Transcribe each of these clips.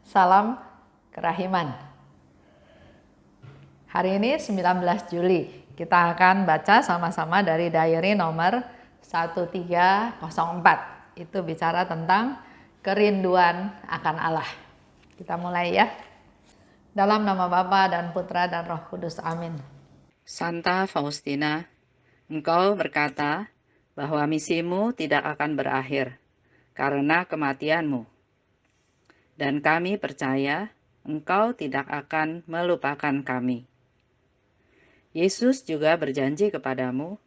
Salam kerahiman. Hari ini 19 Juli. Kita akan baca sama-sama dari diary nomor 1304. Itu bicara tentang kerinduan akan Allah. Kita mulai ya. Dalam nama Bapa dan Putra dan Roh Kudus. Amin. Santa Faustina, engkau berkata bahwa misimu tidak akan berakhir karena kematianmu. Dan kami percaya engkau tidak akan melupakan kami. Yesus juga berjanji kepadamu,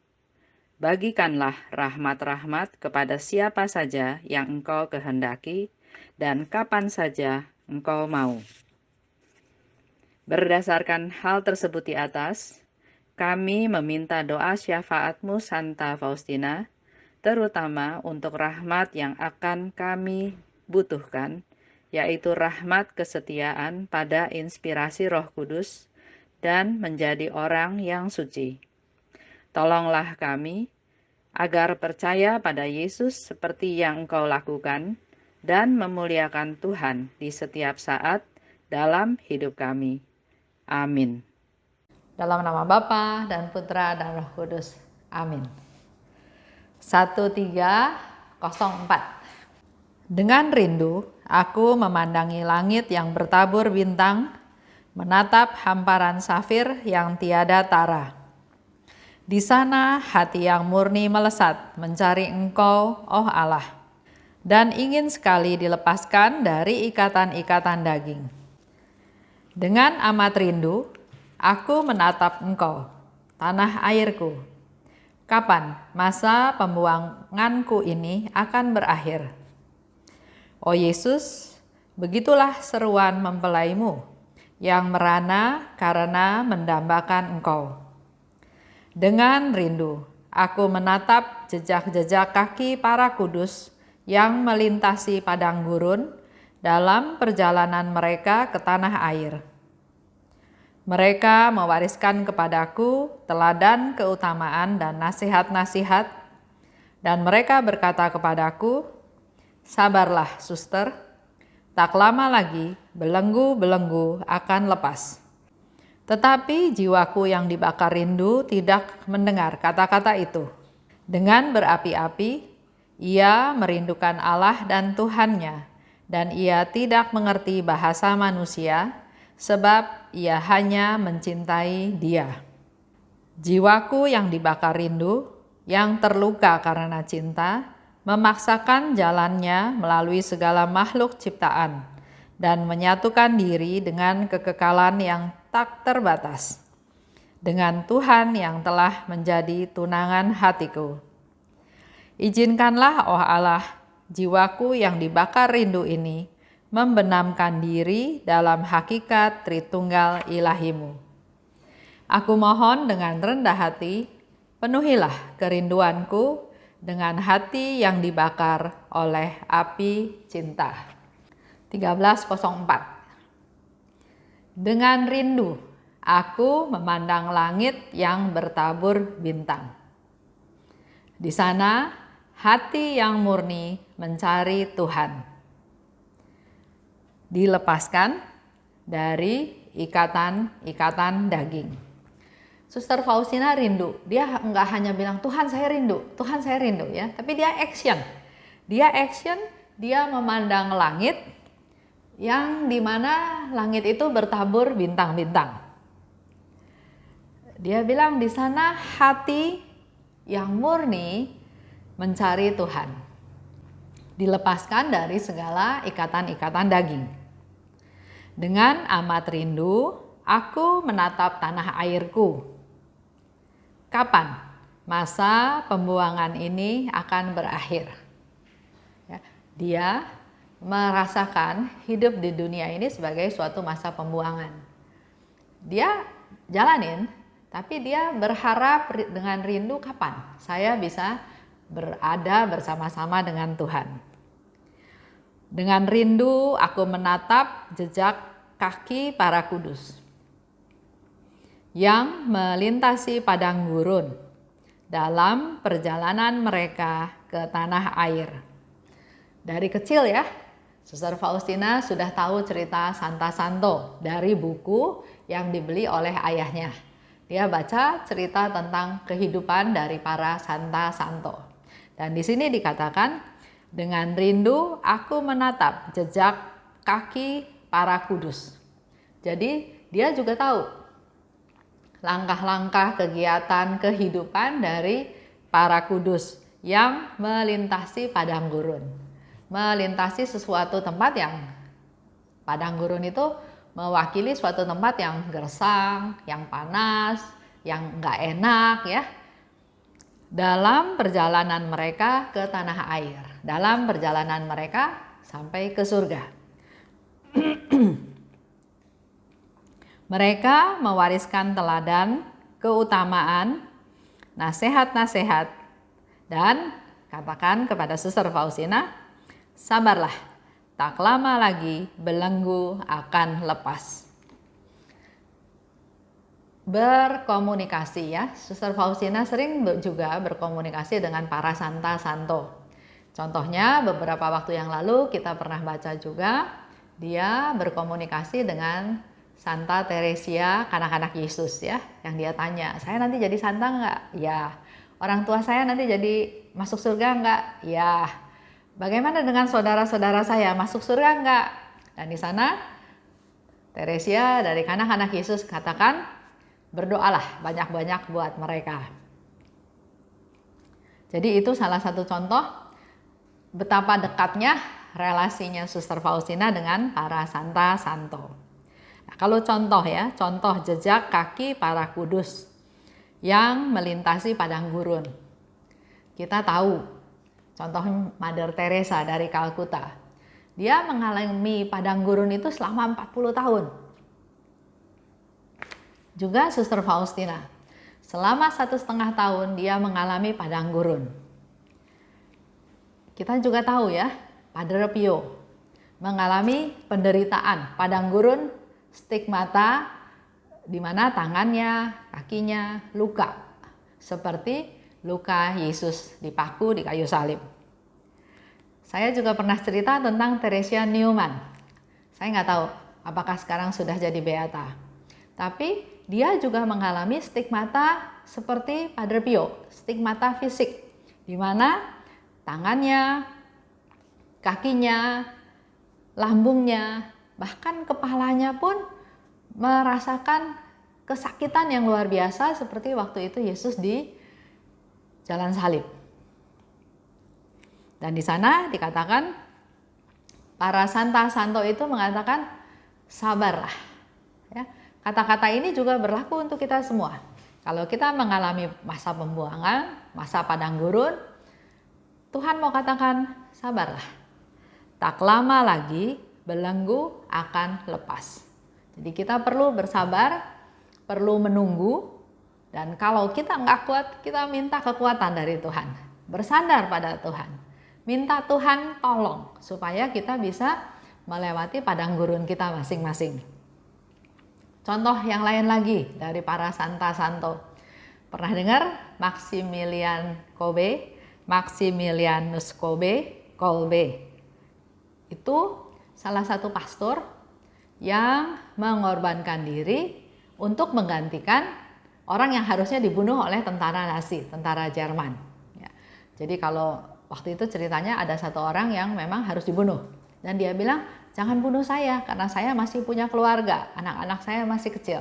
bagikanlah rahmat-rahmat kepada siapa saja yang engkau kehendaki dan kapan saja engkau mau. Berdasarkan hal tersebut di atas, kami meminta doa syafaatmu Santa Faustina, terutama untuk rahmat yang akan kami butuhkan, yaitu rahmat kesetiaan pada inspirasi Roh Kudus dan menjadi orang yang suci. Tolonglah kami agar percaya pada Yesus seperti yang Engkau lakukan dan memuliakan Tuhan di setiap saat dalam hidup kami. Amin. Dalam nama Bapa dan Putra dan Roh Kudus. Amin. 1304. Dengan rindu, aku memandangi langit yang bertabur bintang, menatap hamparan safir yang tiada tara. Di sana hati yang murni melesat mencari Engkau, oh Allah, dan ingin sekali dilepaskan dari ikatan-ikatan daging. Dengan amat rindu, aku menatap Engkau, tanah airku. Kapan masa pembuanganku ini akan berakhir? Oh Yesus, begitulah seruan mempelaimu yang merana karena mendambakan Engkau. Dengan rindu, aku menatap jejak-jejak kaki para kudus yang melintasi padang gurun dalam perjalanan mereka ke tanah air. Mereka mewariskan kepadaku teladan keutamaan dan nasihat-nasihat, dan mereka berkata kepadaku, sabarlah, suster, tak lama lagi belenggu-belenggu akan lepas. Tetapi jiwaku yang dibakar rindu tidak mendengar kata-kata itu. Dengan berapi-api, ia merindukan Allah dan Tuhannya, dan ia tidak mengerti bahasa manusia, sebab ia hanya mencintai Dia. Jiwaku yang dibakar rindu, yang terluka karena cinta, memaksakan jalannya melalui segala makhluk ciptaan dan menyatukan diri dengan kekekalan yang tak terbatas, dengan Tuhan yang telah menjadi tunangan hatiku. Izinkanlah, oh Allah, jiwaku yang dibakar rindu ini membenamkan diri dalam hakikat Tritunggal Ilahimu. Aku mohon dengan rendah hati, penuhilah kerinduanku dengan hati yang dibakar oleh api cinta. 1304. Dengan rindu, aku memandang langit yang bertabur bintang. Di sana, hati yang murni mencari Tuhan. Dilepaskan dari ikatan-ikatan daging. Suster Faustina rindu. Dia nggak hanya bilang Tuhan saya rindu ya, tapi dia action. Dia memandang langit yang dimana langit itu bertabur bintang-bintang. Dia bilang di sana hati yang murni mencari Tuhan. Dilepaskan dari segala ikatan-ikatan daging. Dengan amat rindu, aku menatap tanah airku. Kapan masa pembuangan ini akan berakhir? Ya, dia merasakan hidup di dunia ini sebagai suatu masa pembuangan. Dia jalanin, tapi dia berharap dengan rindu kapan saya bisa berada bersama-sama dengan Tuhan. Dengan rindu aku menatap jejak kaki para kudus yang melintasi padang gurun dalam perjalanan mereka ke tanah air. Dari kecil ya, Suster Faustina sudah tahu cerita Santa Santo dari buku yang dibeli oleh ayahnya. Dia baca cerita tentang kehidupan dari para Santa Santo. Dan di sini dikatakan, dengan rindu aku menatap jejak kaki para kudus. Jadi dia juga tahu langkah-langkah kegiatan kehidupan dari para kudus yang melintasi padang gurun. Melintasi sesuatu tempat yang padang gurun itu mewakili suatu tempat yang gersang, yang panas, yang nggak enak ya. Dalam perjalanan mereka ke tanah air, dalam perjalanan mereka sampai ke surga. Mereka mewariskan teladan, keutamaan, nasihat-nasihat, dan katakan kepada Suster Faustina, sabarlah, tak lama lagi belenggu akan lepas. Berkomunikasi ya, Suster Faustina sering juga berkomunikasi dengan para Santa Santo. Contohnya beberapa waktu yang lalu kita pernah baca juga, dia berkomunikasi dengan Santa Teresia, kanak-kanak Yesus ya, yang dia tanya, saya nanti jadi santa enggak? Ya. Orang tua saya nanti jadi masuk surga enggak? Ya. Bagaimana dengan saudara-saudara saya, masuk surga enggak? Dan di sana Teresia dari kanak-kanak Yesus katakan, berdoalah banyak-banyak buat mereka. Jadi itu salah satu contoh betapa dekatnya relasinya Suster Faustina dengan para Santa Santo. Nah, kalau contoh ya, contoh jejak kaki para kudus yang melintasi padang gurun. Kita tahu contoh Mother Teresa dari Kalkuta. Dia mengalami padang gurun itu selama 40 tahun. Juga Suster Faustina, selama 1,5 tahun dia mengalami padang gurun. Kita juga tahu ya, Padre Pio mengalami penderitaan padang gurun, stigmata, di mana tangannya, kakinya luka, seperti luka Yesus dipaku di kayu salib. Saya juga pernah cerita tentang Teresia Newman. Saya nggak tahu apakah sekarang sudah jadi beata. Tapi dia juga mengalami stigmata seperti Padre Pio, stigmata fisik, di mana tangannya, kakinya, lambungnya, bahkan kepalanya pun merasakan kesakitan yang luar biasa seperti waktu itu Yesus di jalan salib. Dan di sana dikatakan para Santa Santo itu mengatakan sabarlah. Ya. Kata-kata ini juga berlaku untuk kita semua. Kalau kita mengalami masa pembuangan, masa padang gurun, Tuhan mau katakan sabarlah. Tak lama lagi belenggu akan lepas. Jadi kita perlu bersabar, perlu menunggu, dan kalau kita nggak kuat, kita minta kekuatan dari Tuhan. Bersandar pada Tuhan. Minta Tuhan tolong supaya kita bisa melewati padang gurun kita masing-masing. Contoh yang lain lagi dari para Santa Santo. Pernah dengar Maximilian Kolbe? Maximilianus Kolbe. Itu salah satu pastor yang mengorbankan diri untuk menggantikan orang yang harusnya dibunuh oleh tentara Nazi, tentara Jerman. Ya. Jadi kalau waktu itu ceritanya ada satu orang yang memang harus dibunuh. Dan dia bilang, jangan bunuh saya karena saya masih punya keluarga, anak-anak saya masih kecil.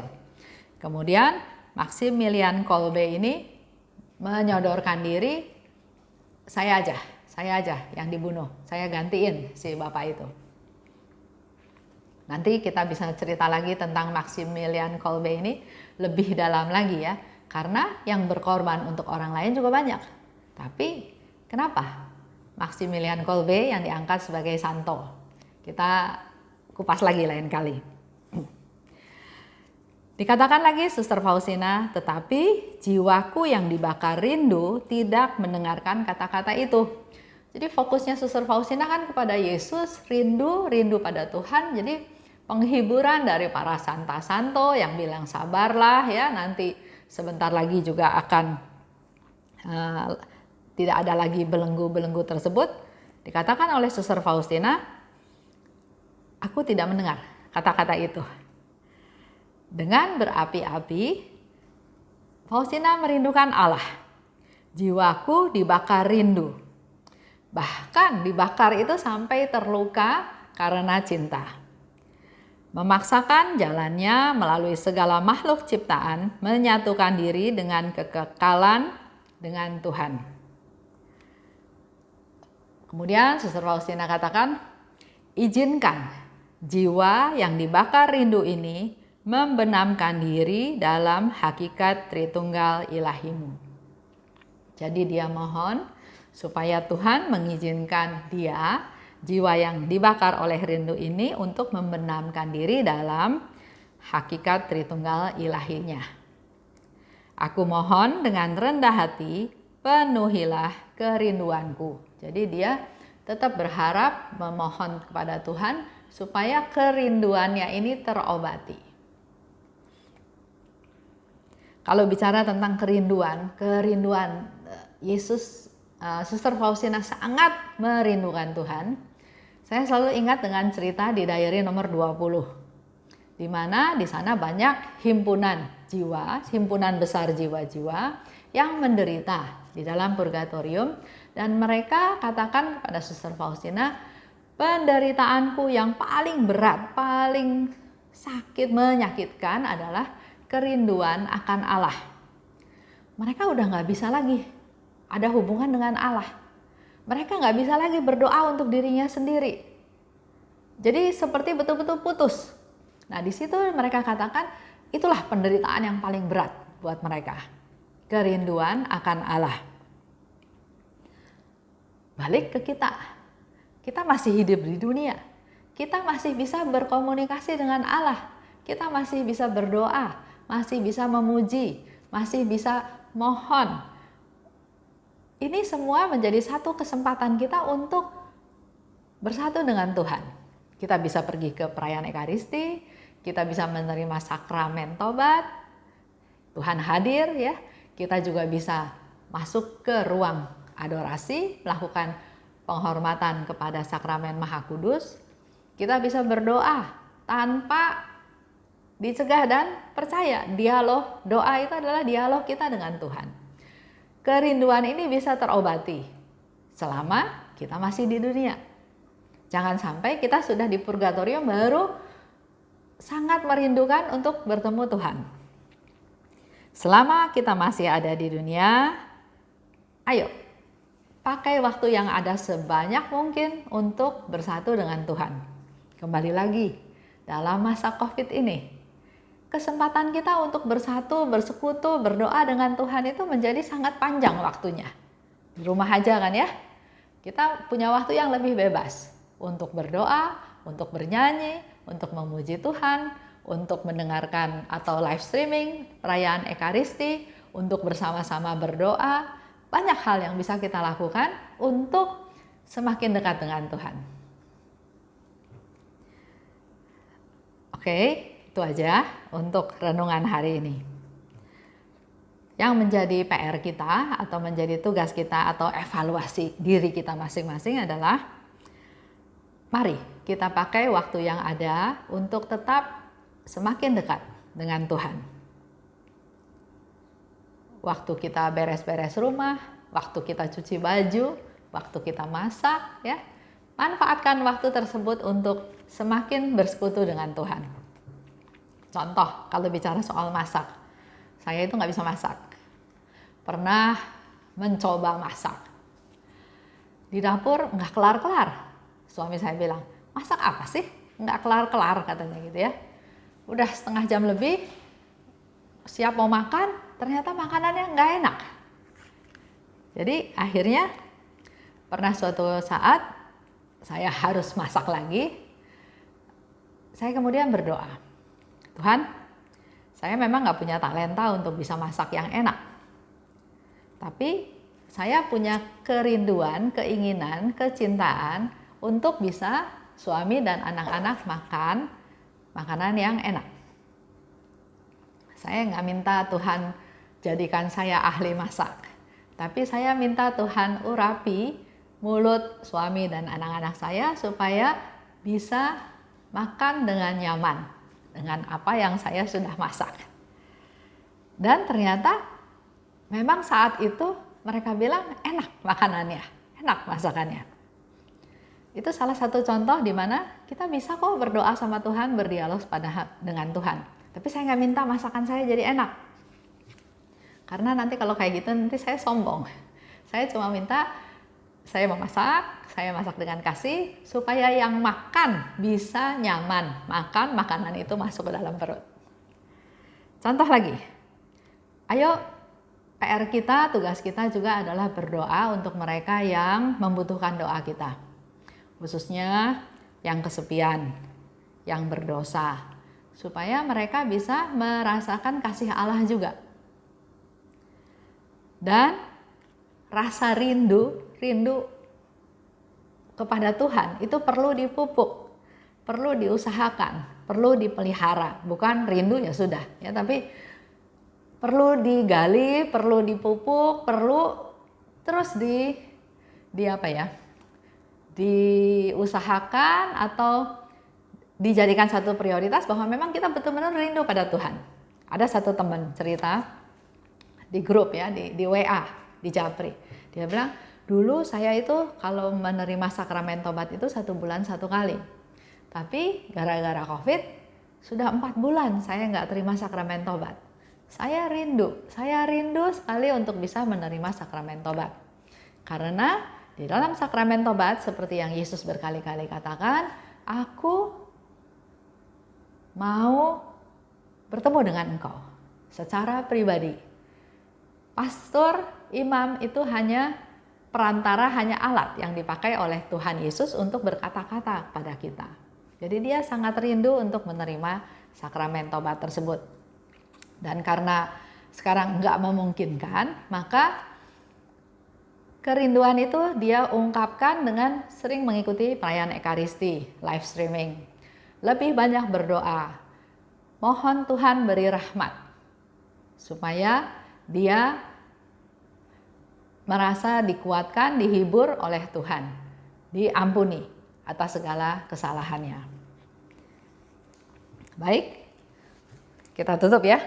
Kemudian Maximilian Kolbe ini menyodorkan diri, saya aja yang dibunuh, saya gantiin si bapak itu. Nanti kita bisa cerita lagi tentang Maximilian Kolbe ini lebih dalam lagi ya, karena yang berkorban untuk orang lain juga banyak. Tapi kenapa Maximilian Kolbe yang diangkat sebagai santo? Kita kupas lagi lain kali. Dikatakan lagi Suster Faustina, tetapi jiwaku yang dibakar rindu tidak mendengarkan kata-kata itu. Jadi fokusnya Suster Faustina kan kepada Yesus, rindu pada Tuhan. Jadi penghiburan dari para Santa Santo yang bilang sabarlah ya, nanti sebentar lagi juga akan tidak ada lagi belenggu-belenggu tersebut. Dikatakan oleh Suster Faustina, Aku tidak mendengar kata-kata itu. Dengan berapi-api, Faustina merindukan Allah. Jiwaku dibakar rindu. Bahkan dibakar itu sampai terluka karena cinta. Memaksakan jalannya melalui segala makhluk ciptaan, menyatukan diri dengan kekekalan dengan Tuhan. Kemudian Suster Faustina katakan, izinkan jiwa yang dibakar rindu ini membenamkan diri dalam hakikat Tritunggal Ilahimu. Jadi dia mohon supaya Tuhan mengizinkan dia, jiwa yang dibakar oleh rindu ini, untuk membenamkan diri dalam hakikat Tritunggal Ilahinya. Aku mohon dengan rendah hati, penuhilah kerinduanku. Jadi dia tetap berharap, memohon kepada Tuhan supaya kerinduannya ini terobati. Kalau bicara tentang kerinduan Yesus, Suster Faustina sangat merindukan Tuhan. Saya selalu ingat dengan cerita di diary nomor 20, di mana di sana banyak himpunan jiwa, himpunan besar jiwa-jiwa yang menderita di dalam purgatorium, dan mereka katakan kepada Suster Faustina, penderitaanku yang paling berat, paling sakit, menyakitkan adalah kerinduan akan Allah. Mereka udah gak bisa lagi ada hubungan dengan Allah. Mereka gak bisa lagi berdoa untuk dirinya sendiri. Jadi seperti betul-betul putus. Nah, di situ mereka katakan itulah penderitaan yang paling berat buat mereka. Kerinduan akan Allah. Balik ke kita. Kita masih hidup di dunia. Kita masih bisa berkomunikasi dengan Allah. Kita masih bisa berdoa, masih bisa memuji, masih bisa mohon. Ini semua menjadi satu kesempatan kita untuk bersatu dengan Tuhan. Kita bisa pergi ke perayaan Ekaristi, kita bisa menerima sakramen tobat, Tuhan hadir ya. Kita juga bisa masuk ke ruang adorasi, melakukan penghormatan kepada sakramen Maha Kudus. Kita bisa berdoa tanpa dicegah dan percaya. Dialog, doa itu adalah dialog kita dengan Tuhan. Kerinduan ini bisa terobati selama kita masih di dunia. Jangan sampai kita sudah di purgatorium baru sangat merindukan untuk bertemu Tuhan. Selama kita masih ada di dunia, ayo pakai waktu yang ada sebanyak mungkin untuk bersatu dengan Tuhan. Kembali lagi, dalam masa COVID ini, kesempatan kita untuk bersatu, bersekutu, berdoa dengan Tuhan itu menjadi sangat panjang waktunya. Di rumah aja kan ya, kita punya waktu yang lebih bebas untuk berdoa, untuk bernyanyi, untuk memuji Tuhan, untuk mendengarkan atau live streaming perayaan Ekaristi, untuk bersama-sama berdoa. Banyak hal yang bisa kita lakukan untuk semakin dekat dengan Tuhan. Oke, itu aja untuk renungan hari ini. Yang menjadi PR kita atau menjadi tugas kita atau evaluasi diri kita masing-masing adalah mari kita pakai waktu yang ada untuk tetap semakin dekat dengan Tuhan. Waktu kita beres-beres rumah, waktu kita cuci baju, waktu kita masak, ya, manfaatkan waktu tersebut untuk semakin bersekutu dengan Tuhan. Contoh, kalau bicara soal masak, saya itu nggak bisa masak. Pernah mencoba masak. Di dapur nggak kelar-kelar. Suami saya bilang, masak apa sih? Nggak kelar-kelar katanya gitu ya. Udah setengah jam lebih, siap mau makan, ternyata makanannya nggak enak. Jadi akhirnya pernah suatu saat saya harus masak lagi. Saya kemudian berdoa, Tuhan, saya memang nggak punya talenta untuk bisa masak yang enak. Tapi saya punya kerinduan, keinginan, kecintaan untuk bisa suami dan anak-anak makan makanan yang enak. Saya nggak minta Tuhan jadikan saya ahli masak, tapi saya minta Tuhan urapi mulut suami dan anak-anak saya supaya bisa makan dengan nyaman dengan apa yang saya sudah masak. Dan ternyata memang saat itu mereka bilang enak makanannya, enak masakannya. Itu salah satu contoh di mana kita bisa kok berdoa sama Tuhan, berdialog dengan Tuhan. Tapi saya nggak minta masakan saya jadi enak. Karena nanti kalau kayak gitu nanti saya sombong. Saya cuma minta saya masak dengan kasih supaya yang makan bisa nyaman makan makanan itu masuk ke dalam perut. Contoh lagi, ayo PR kita, tugas kita juga adalah berdoa untuk mereka yang membutuhkan doa kita. Khususnya yang kesepian, yang berdosa, supaya mereka bisa merasakan kasih Allah juga. Dan rasa rindu kepada Tuhan itu perlu dipupuk, perlu diusahakan, perlu dipelihara. Bukan rindu ya sudah, ya, tapi perlu digali, perlu dipupuk, perlu terus diusahakan atau dijadikan satu prioritas bahwa memang kita betul-betul rindu pada Tuhan. Ada satu teman cerita di grup ya, di WA, di Japri. Dia bilang, dulu saya itu kalau menerima sakramen tobat itu 1 bulan 1 kali. Tapi gara-gara COVID sudah 4 bulan saya nggak terima sakramen tobat. Saya rindu sekali untuk bisa menerima sakramen tobat. Karena di dalam sakramen tobat seperti yang Yesus berkali-kali katakan, aku mau bertemu dengan engkau secara pribadi. Pastor, imam itu hanya perantara, hanya alat yang dipakai oleh Tuhan Yesus untuk berkata-kata pada kita. Jadi dia sangat rindu untuk menerima sakramen tobat tersebut. Dan karena sekarang nggak memungkinkan, maka kerinduan itu dia ungkapkan dengan sering mengikuti perayaan Ekaristi, live streaming. Lebih banyak berdoa, mohon Tuhan beri rahmat, supaya dia merasa dikuatkan, dihibur oleh Tuhan, diampuni atas segala kesalahannya. Baik, kita tutup ya.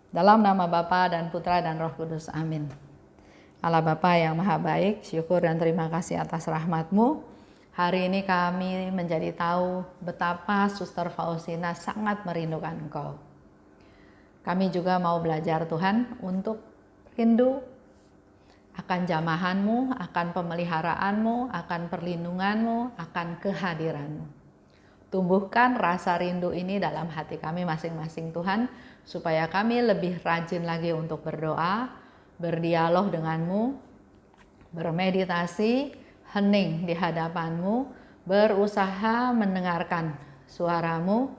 Dalam nama Bapa dan Putra dan Roh Kudus, amin. Allah Bapa yang Maha Baik, syukur dan terima kasih atas rahmat-Mu. Hari ini kami menjadi tahu betapa Suster Faustina sangat merindukan Engkau. Kami juga mau belajar Tuhan untuk rindu akan jamahan-Mu, akan pemeliharaanmu, akan perlindungan-Mu, akan kehadiran-Mu. Tumbuhkan rasa rindu ini dalam hati kami masing-masing Tuhan, supaya kami lebih rajin lagi untuk berdoa, berdialog dengan-Mu, bermeditasi, hening di hadapan-Mu, berusaha mendengarkan suara-Mu,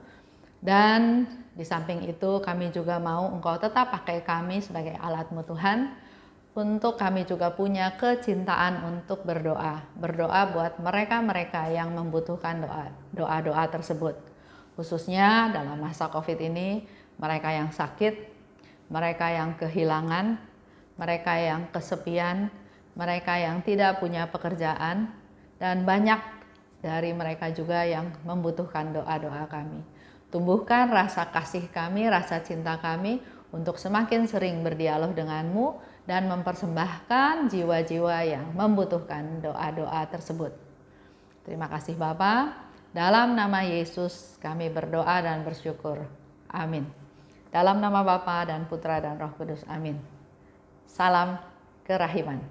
dan di samping itu kami juga mau Engkau tetap pakai kami sebagai alat-Mu Tuhan, untuk kami juga punya kecintaan untuk berdoa buat mereka-mereka yang membutuhkan doa-doa tersebut. Khususnya dalam masa COVID ini, mereka yang sakit, mereka yang kehilangan, mereka yang kesepian, mereka yang tidak punya pekerjaan, dan banyak dari mereka juga yang membutuhkan doa-doa kami. Tumbuhkan rasa kasih kami, rasa cinta kami untuk semakin sering berdialog dengan-Mu dan mempersembahkan jiwa-jiwa yang membutuhkan doa-doa tersebut. Terima kasih Bapa. Dalam nama Yesus kami berdoa dan bersyukur. Amin. Dalam nama Bapa dan Putra dan Roh Kudus. Amin. Salam kerahiman.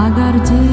agar jiwa